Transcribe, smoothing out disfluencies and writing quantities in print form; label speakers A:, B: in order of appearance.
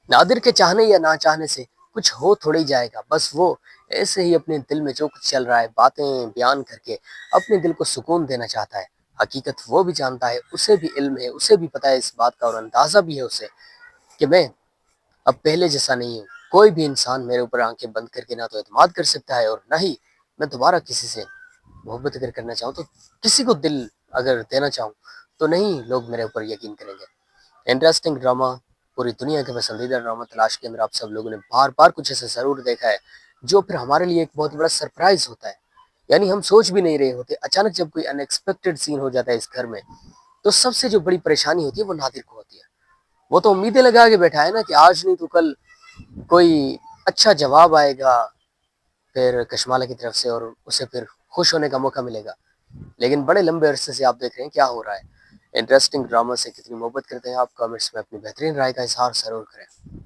A: نادر کے چاہنے یا نہ چاہنے سے کچھ ہو تھوڑا ہی جائے گا، بس وہ ایسے ہی اپنے دل میں جو کچھ چل رہا ہے باتیں بیان کر کے اپنے دل کو سکون دینا چاہتا ہے۔ حقیقت وہ بھی جانتا ہے، اسے بھی علم ہے، اسے بھی پتہ ہے اس بات کا، اور اندازہ بھی ہے اسے کہ میں اب پہلے جیسا نہیں ہوں۔ کوئی بھی انسان میرے اوپر آنکھیں بند کر کے نہ تو اعتماد کر سکتا ہے، اور نہ ہی میں دوبارہ کسی سے محبت اگر کرنا چاہوں تو کسی کو دل اگر دینا چاہوں تو نہیں لوگ میرے اوپر یقین کریں گے۔ انٹرسٹنگ ڈرامہ، پوری دنیا کے پسندیدہ ڈرامہ تلاش کے اندر آپ سب لوگوں نے بار بار کچھ ایسا ضرور دیکھا ہے جو پھر ہمارے لیے ایک بہت بڑا سرپرائز ہوتا ہے۔ یعنی ہم سوچ بھی نہیں رہے ہوتے، اچانک جب کوئی ان ایکسپیکٹڈ سین ہو جاتا ہے اس گھر میں، تو سب سے جو بڑی پریشانی ہوتی ہے وہ نادر کو ہوتی ہے۔ وہ تو امیدیں لگا کے بیٹھا ہے نا کہ آج نہیں تو کل کوئی اچھا جواب آئے گا پھر کشمالہ کی طرف سے، اور اسے پھر خوش ہونے کا موقع ملے گا۔ لیکن بڑے لمبے عرصے سے آپ دیکھ رہے ہیں کیا ہو رہا ہے۔ انٹرسٹنگ ڈرامہ سے کتنی محبت کرتے ہیں آپ، کامنٹس میں اپنی بہترین رائے کا اظہار ضرور کریں۔